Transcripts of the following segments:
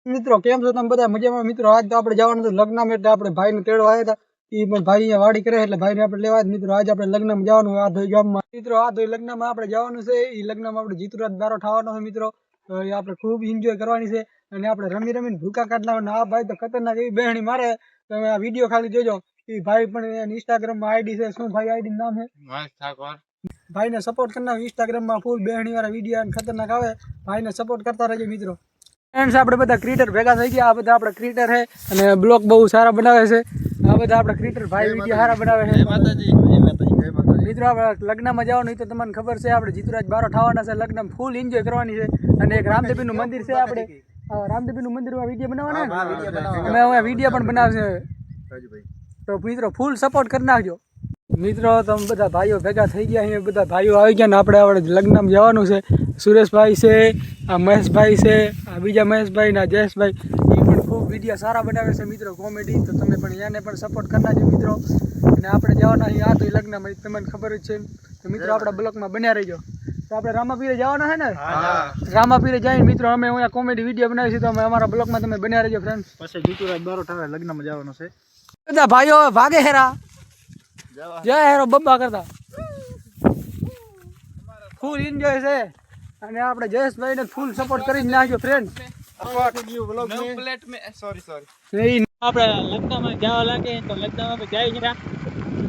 મિત્રો કેમ છો તમે બધા મજામાં? મિત્રો આજ તો આપણે જવાનું હતું લગ્નમાં, એટલે આપણે ભાઈને તેડવા આવ્યા હતા. એ પણ ભાઈ અહીંયા વાડી કરે એટલે ભાઈને આપણે લેવા જ. મિત્રો આજે આપણે લગ્નમાં જવાનું આ ધોઈ ગામમાં. મિત્રો આ ધોઈ લગ્નમાં આપણે જવાનું છે. એ લગ્નમાં આપણે જીતુરાજ બારો થવાનો છે મિત્રો. તો એ આપણે ખૂબ એન્જોય કરવાની છે અને આપણે રમી રમીને ભૂકા કાઢવાના. આ ભાઈ તો ખતરનાક એવી બહેણી મારે. તમે આ વિડીયો ખાલી જોજો. એ ભાઈ પણ ઇન્સ્ટાગ્રામમાં આઈડી છે. શું ભાઈ આઈડી નામ છે? મહેશ ઠાકોર. ભાઈને સપોર્ટ કરનાર ઇન્સ્ટાગ્રામમાં ફૂલ બહેણી વાળા વિડીયો ખતરનાક આવે. ભાઈને સપોર્ટ કરતા રહેજો મિત્રો. ફ્રેન્ડ્સ આપણે બધા ક્રિએટર ભેગા થઈ ગયા. આ બધા આપણા ક્રિએટર છે અને બ્લોગ બહુ સારા બનાવે છે. આ બધા આપણા ક્રિએટર ભાઈ વિડીયો સારા બનાવે છે. મિત્રો આપણે લગ્નમાં જવાનું તો તમને ખબર છે. આપણે જીતુરાજ બારો થવાના છે. લગ્નમાં ફૂલ એન્જોય કરવાની છે. અને એક રામદેવીનું મંદિર છે. આપણે રામદેવીનું મંદિરમાં વિડીયો બનાવવાના અમે હવે વિડીયો પણ બનાવશે. તો મિત્રો ફૂલ સપોર્ટ કરી નાખજો. મિત્રો તમે બધા ભાઈઓ ભેગા થઈ ગયા. અહીંયા બધા ભાઈઓ આવી ગયા ને આપણે લગ્નમાં જવાનું છે. સુરેશભાઈ છે, આ મહેશભાઈ છે, આ બીજા મહેશભાઈ ને જયેશભાઈ. એ પણ ખૂબ વિડીયો સારા બનાવે છે મિત્રો, કોમેડી. તો તમે પણ એને પણ સપોર્ટ કરી નાખજો મિત્રો. અને આપણે જવાના અહીંયા આ તો લગ્નમાં તમને ખબર જ છે. તો મિત્રો આપણા બ્લોગમાં બન્યા રહીજો. તો આપણે રામાપીરે જવાના છે ને? રામાપીરે જઈને મિત્રો અમે અહીંયા કોમેડી વિડીયો બનાવી છે. તો અમે અમારા બ્લોગમાં તમે બન્યા રહીજો ફ્રેન્ડ. પછી જીતુરાજ બારો ઠાવે લગ્નમાં જવાનું છે. બધા ભાઈઓ ભાગે હેરા જય હેરો બબ્બા કરતા ફૂલ એન્જોય છે. અને આપણે જયેશભાઈ ને ફૂલ સપોર્ટ કરી નાખ્યો ફ્રેન્ડ. આપણે લગ્નમાં જવા લાગે તો લગ્નમાં જાય ગયા.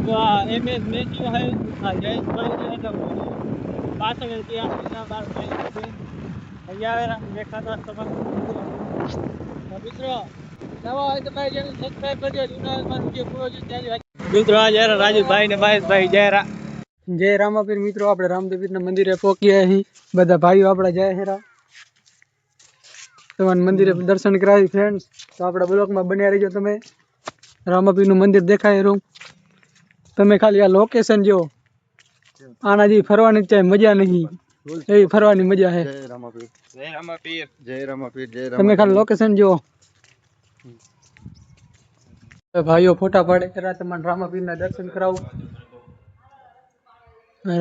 તો આ એમએસ મેચ્યુ હે આ જયેશભાઈ ને પાછળ ત્યાં બાર અહીંયા દેખાતા મિત્રો નવા હોય તો ભાઈ ચેનલ સબસ્ક્રાઇબ કરજો. જૂનામાં વિડિયો પૂરો જોજો. મિત્રો આ જય રાજુભાઈ ને મહેશભાઈ જય રામાપીર. મિત્રો આપણે રામદેવીના મંદિરે પહોંચ્યા અહીં. બધા ભાઈઓ આપણા જય હેરા તમારા મંદિરે દર્શન કરાવી ફ્રેન્ડ્સ. તો આપણા બ્લોગમાં બન્યા રહેજો તમે. રામાપીરનું મંદિર દેખાય રહ્યું. તમે ખાલી આ લોકેશન જો. આના જેવી ફરવાની ચાય મજા નહીં. એવી ફરવાની મજા છે. જય રામાપીર જય રામાપીર જય રામાપીર જય રામાપીર. તમે ખાલી લોકેશન જો. ભાઈઓ ફોટા પાડે કરા. તમારે રામાપીરના દર્શન કરાવું.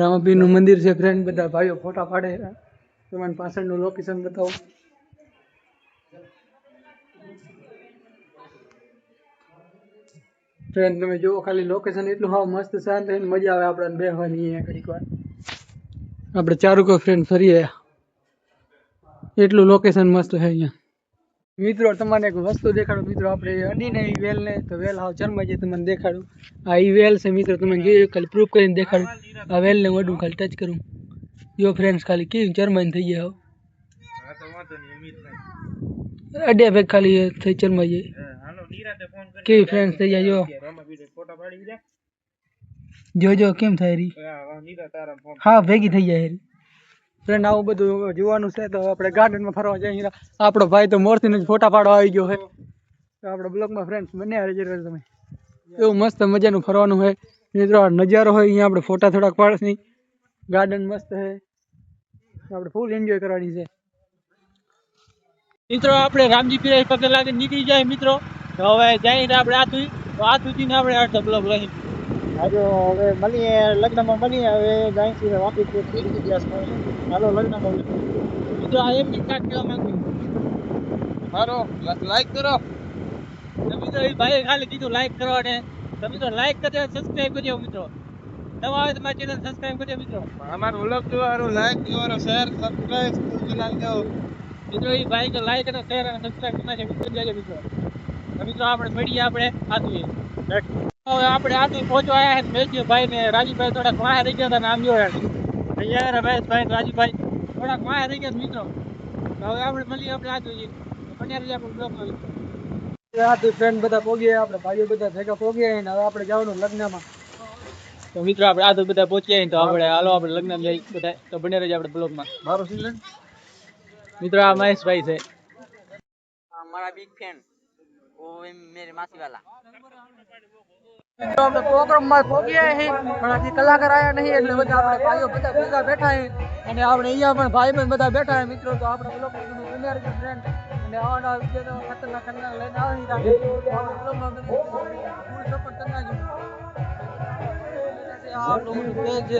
રામાપીરનું મંદિર છે ફ્રેન્ડ. બધા ભાઈઓ ફોટા પાડે. તમારે પાછળનું લોકેશન બતાવો. ફ્રેન્ડ તમે જુઓ ખાલી લોકેશન એટલું હાવ મસ્ત શાંત થઈને મજા આવે આપણને બેસવાની. અહીંયા ઘડીક વાર આપણે ચારું કો ફ્રેન્ડ ફરીએ. એટલું લોકેશન મસ્ત છે અહીંયા. મિત્રો તમને એક વસ્તુ દેખાડું. મિત્રો આપણે અડીને એ વેલ ને તો વેલ હાવ ચરમાઈ જાય. તમને દેખાડું. આ ઈ વેલ છે મિત્રો. તમે જોયું ખાલી પ્રૂફ કરીને દેખાડું. આ વેલ ને વડું ખાલી ટચ કરું. જો ફ્રેન્ડ્સ ખાલી કેવી ચરમાઈને થઈ ગયા. અડ્યા ભેગ ખાલી થઈ ચરમાઈ જાય. કેવી ફ્રેન્ડ્સ થઈ જાય. જો કેમ થાય રી. હા ભેગી થઈ જાય રી ફ્રેન્ડ. આવું બધું જોવાનું છે. તો આપણે ગાર્ડનમાં ફરવા જઈએ. આપણો ભાઈ તો મોરથી જ ફોટા પાડવા આવી ગયો છે. તો આપણા બ્લોગમાં ફ્રેન્ડ્સ બન્યા રહેજો તમે. એવું મસ્ત મજાનું ફરવાનું હોય મિત્રો. નજારો હોય અહીંયા આપણે ફોટા થોડાક પાડશે. ગાર્ડન મસ્ત છે. આપણે ફૂલ એન્જોય કરવાની છે મિત્રો. આપણે રામજી પીરે પગે લાગે નીકળી જાય મિત્રો. તો હવે જઈને આપણે આ સુધીને આપણે અડધો બ્લોગ રહી. હવે મળીએ લગ્નમાં. મળીએ હવે જાય વાપી હાલો લગ્નમાં મિત્રો. આ એમ સ્ટાર્ટ કરવા માંગુ મારો લાઈક કરો. મિત્રો એ ભાઈ ખાલી કીધું લાઈક કરવા ને. તો મિત્રો લાઈક કરજો, સબસ્ક્રાઈબ કરજો મિત્રો. નવા આવે તમારી ચેનલ સબસ્ક્રાઈબ કરજો મિત્રો. અમારું વ્લોગ જોવાનું, લાઈક જોવાનું, શેર સબસ્ક્રાઈબ ચલાવજો મિત્રો. એ ભાઈ કે લાઈક અને શેર અને સબસ્ક્રાઈબ કરી નાખજો મિત્રો. મિત્રો આપણે મળીએ આપણે આદમી. હવે આપણે આદમી પહોંચવા આવ્યા છે. મેલજી ભાઈ ને રાજુભાઈ થોડાક વાહ રહી ગયા હતા. નામ જોયા અહીંયા રમેશભાઈ રાજુભાઈ થોડાક વાહ રહી ગયા મિત્રો. હવે આપણે મળીએ આપણે આદમી બન્યા રહીએ આપણે બ્લોગમાં. ફ્રેન્ડ બધા પહોંચીએ. આપણે ભાઈઓ બધા ભેગા પહોંચીએ. હવે આપણે જવાનું લગ્નમાં. તો મિત્રો આપણે આ તો બધા પહોંચ્યા. તો આપણે હાલો આપણે લગ્નમાં જઈ બધા. તો બને રહેજો આપણે બ્લોગમાં. મારું સિલેન્ડ મિત્રો આ મહેશભાઈ છે મારા બિગ ફેન. ઓ મેરી માસી વાલા. આપણે પ્રોગ્રામમાં પહોંચ્યા છે પણ હજી કલાકાર આવ્યા નહીં. એટલે બધા આપણે ભાઈઓ બધા ભેગા બેઠા છે. અને આપણે અહીંયા પણ ભાઈ બહેન બધા બેઠા છે મિત્રો. તો આપણે બ્લોગમાં બન્યા રહેજો ફ્રેન્ડ. અને આવા વિડીયો ખતરનાક લઈને આવી રાખે. બ્લોગમાં ફૂલ સપોર્ટ કરી નાખજો. આ આપણું પેજ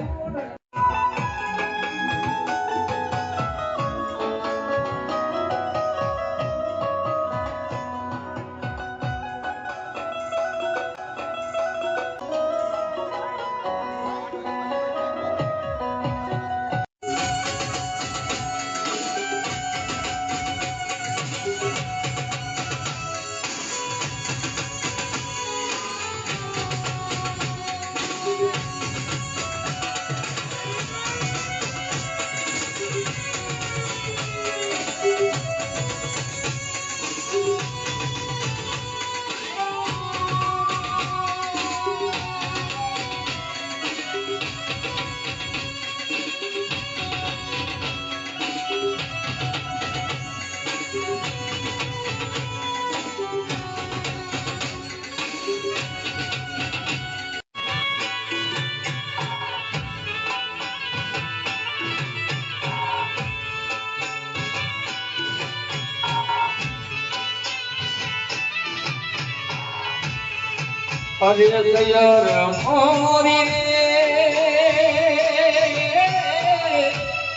અરે તૈયાર મોરી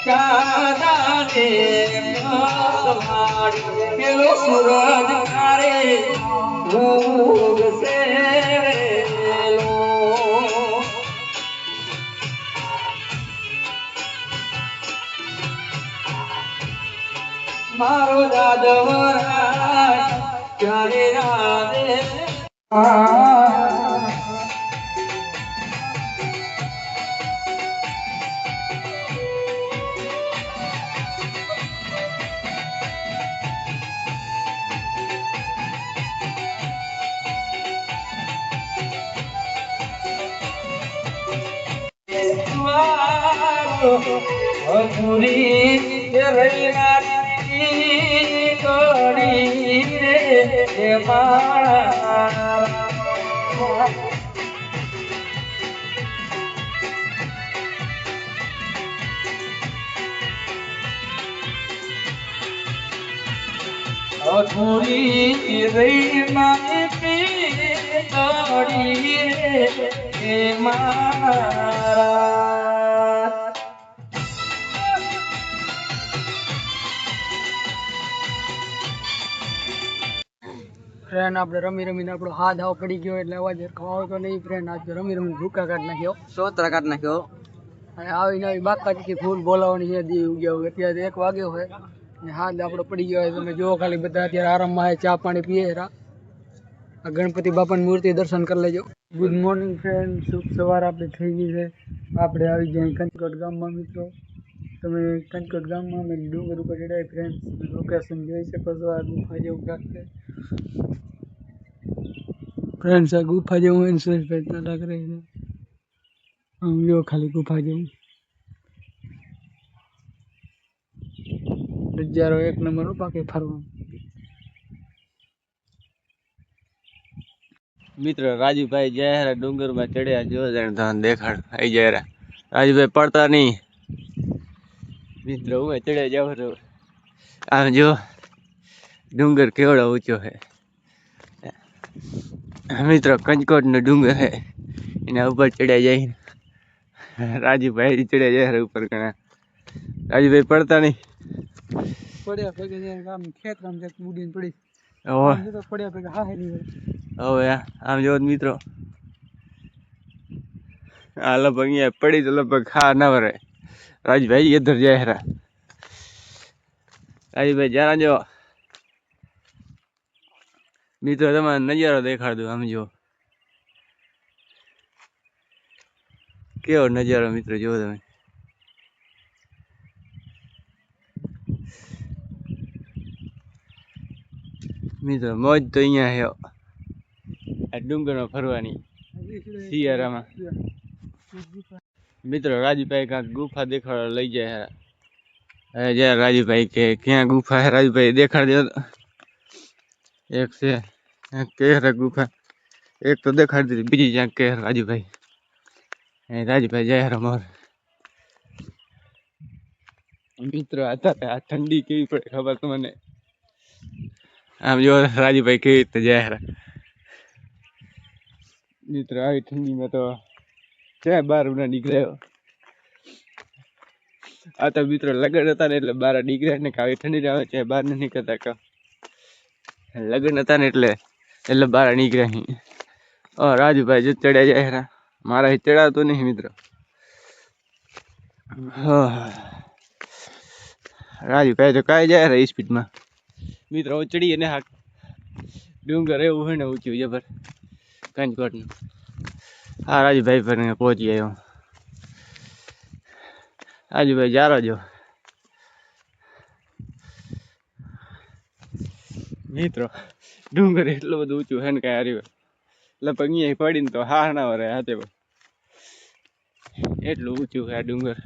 ચાંદાને મારવાડી પેલો સૂરજ તારે ઉગશે રેલો મારો જાદવરાજ ક્યારે રાધે અધૂરી રવિવારી કડી રે મારા અધૂરી રવિવારી કડી રે મારા ફ્રેન્ડ આપણે રમી રમીને આપણો હાથ આવ પડી ગયો એટલે અવાજ આવતો નહીં. ફ્રેન્ડ આજે રમી રમીને ભૂકા કાઢી નાખ્યો, સોતરા કાઢ નાખ્યો અને આવીને આવી બાકાજી ફૂલ બોલાવવાની છે. દી ઉગ્યા હોય અત્યારે 1 વાગ્યો હોય અને હાથ આપણો પડી ગયો હોય. તમે જુઓ ખાલી બધા અત્યારે આરામમાં છે, ચા પાણી પીએ રા. આ ગણપતિ બાપાની મૂર્તિ દર્શન કરી લેજો. ગુડ મોર્નિંગ ફ્રેન્ડ, શુભ સવાર આપણે થઈ ગઈ છે. આપણે આવી ગયા કંચકોટ ગામમાં. મિત્રો તમે કંચકોટ ગામમાં અમે ડુંગર ઉપર ચડાય ફ્રેન્ડ લોકેશન જોઈ શકો છો. આ ગુફા જેવું લાગશે ફ્રેન્ડ્સ, આ ગુફા જેવું ઇન્સ્પેક્ટર લાગ રહી છે. આમ જો ખાલી ગુફા જેવું નજારો 1 નંબર પાકે ફરવા. મિત્રો રાજુભાઈ જય ડુંગર માં ચડ્યા, જો જાણ દેખાડ આવી જાય. રાજુભાઈ પડતા નહીં મિત્રો, હું ચડ્યા જાવ. આમ જો ડુંગર કેવડો ઊંચો છે મિત્રો. કંચકોટ નો ડુંગર છે, એના ઉપર ચડ્યા જાય. રાજુભાઈ ચડ્યા જાય ઉપર ઘણા. રાજુભાઈ પડતા નહીં. પડ્યા ભેગા આમ ખેતરામ જક ઉડીને પડી પડ્યા ભેગા હા હે નહીં. હવે આમ જો મિત્રો, આ લગભગ અહીંયા પડી તો લગભગ ખા ના વરે. રાજુભાઈ ઇધર જાય હેરા. રાજુભાઈ જરા જો મિત્રો, તમારે નજારો દેખાડ દો. આમ જો કેવો નજારો મિત્રો, જો તમે. મિત્રો મોજ તો અહીંયા છે આ ડુંગરમાં ફરવાની શિયાળામાં. મિત્રો રાજુભાઈ કાંક ગુફા દેખાડવા લઈ જાય. હવે જ્યાં રાજુભાઈ કે ક્યાં ગુફા છે, રાજુભાઈ દેખાડી દો. એક છે કેર ગુફા, એક તો દેખાડી દીધી, બીજી જ્યાં કેર રાજુભાઈ. રાજુભાઈ જાય રમર. મિત્રો આ ઠંડી કેવી પડે ખબર તમને. આમ જો રાજુભાઈ કેવી રીતે જાય. મિત્રો આવી ઠંડીમાં તો ક્યાં બહાર ના નીકળ્યો. આ તો મિત્રો લગ્ન હતા ને એટલે બહાર નીકળ્યા ને, આવી ઠંડી આવે ત્યાં બહાર નથી નીકળતા. કા લગ્ન હતા ને એટલે બહાર નીકળ્યા. રાજુભાઈ જો ચડ્યા જાય. મારા ચડાવતો નહીં મિત્રો. રાજુભાઈ તો કાંઈ જાય સ્પીડમાં. મિત્રો ચડીએ ને હા ડુંગર એવું હોય ને ઊંચું જબર કંચકોટનું. હા રાજુભાઈ પર પહોંચી આવ્યો. રાજુભાઈ જારો જો મિત્રો. ડુંગર એટલું બધું ઊંચું છે ને કાંઈ હાર્યું લગભગ અહીંયા પડીને તો હા ના વરે હાથે. એટલું ઊંચું છે આ ડુંગર.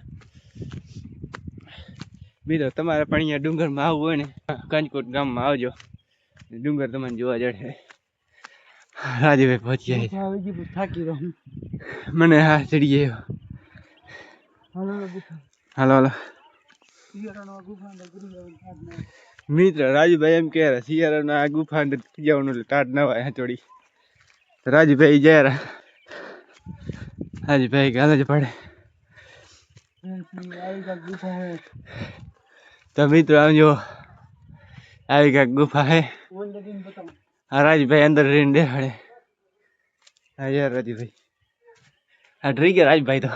મિત્રો તમારે પણ અહીંયા ડુંગરમાં આવવું હોય ને, કંચકોટ ગામમાં આવજો, ડુંગર તમને જોવા જડે. રાજુભાઈ પહોંચી જાય. થાકી રહ્યો મને હા ચડી ગયો. હાલો હાલો મિત્ર. રાજુભાઈ એમ કે શિયાળાના આ ગુફા જવાનું એટલે ટાટ ના હોય હચોડી. રાજુભાઈ જય રાજુભાઈ ગાલે જ પડે. તો મિત્રો આમ જો આવી કાંઈક ગુફા હે. હા રાજુભાઈ અંદર રહીને દેખાડે. હા યાર રાજુભાઈ હા ડરી ગયા રાજભાઈ તો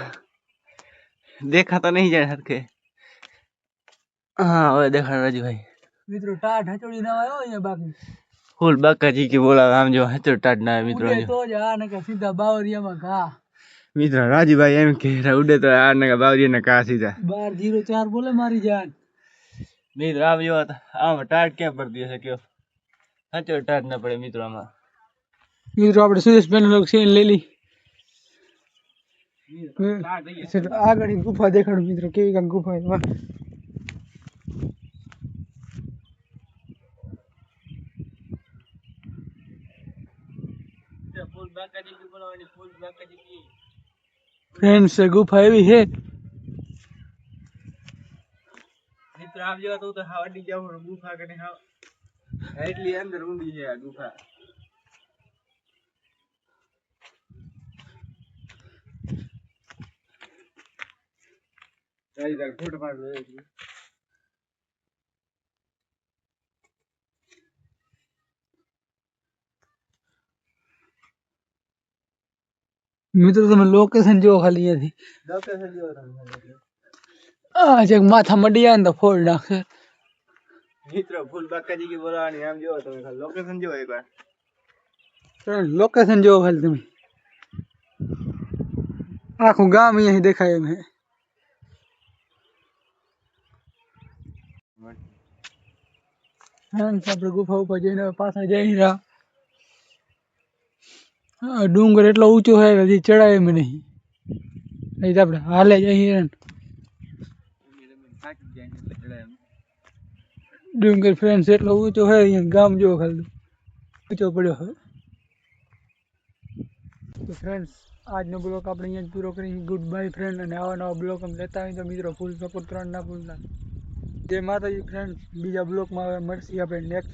દેખાતા નહીં જાય હરખે. હા હવે દેખાડ રાજુભાઈ. મિત્રો ટાઢ હચોડી ના આવ્યો અહીંયા બાકી ફૂલ બાકાજી કે બોલાવે આમ જો હચો ટાટ ના આવે મિત્રો. ઉડે તો જ આ ને કે સીધા બાવરિયામાં ઘા. મિત્રો રાજુભાઈ એમ કે ઉડે તો આ ને બાવરીને કા સીધા 1204 બોલે મારી જાન. મિત્રો આમ જો આમ ટાટ ક્યાં પડતી હશે કયો હચો ટાટ ના પડે મિત્રો આમાં. મિત્રો આપણે સુરેશભાઈ નો સીન લઈ લી. આગળ ગુફા દેખાડું મિત્રો કેવી કાંક ગુફા છે. ફ્રેન્ડ્સ ગુફા એવી છે મિત્રો આમ જો તો હા અડી જાવ ગુફા કને હા એટલી અંદર ઊંડી છે આ ગુફા. રાઈ તક ફોટો પાડો. મિત્રો તમે લોકેશન જો ખાલી અહીંયાથી. લોકેશન જો તમે આ જે માથા મડી જાય ને તો ફોડ નાખે. મિત્રો ફૂલ બાકાજી की બોલાવાની આમ જો તમે ખાલી લોકેશન જો એકવાર. લોકેશન જો ખાલી તમે. આખું ગામ અહીંયાથી દેખાય એમ હે. આપણે ગુફા ઉપર જઈને પાછા જઈ રહ્યા. ડુંગર એટલો ઊંચો છે કે હજી ચડાય એમ નહીં. અહીં આપણે હાલે જઈએ ને ડુંગર ફ્રેન્ડ્સ એટલો ઊંચો છે અહીંયા ગામ જો ખાલી ઊંચો પડ્યો હવે. તો ફ્રેન્ડ્સ આજનો બ્લોગ આપણે અહીંયા જ પૂરો કરી. Good bye friend. અને આવા નવા બ્લોગ અમે લેતા હોય તો મિત્રો ફૂલ સપોર્ટ કરવાનું ના ભૂલતા. જય માતાજી ફ્રેન્ડ્સ. બીજા બ્લોગમાં હવે મળશે આપણે નેક્સ્ટ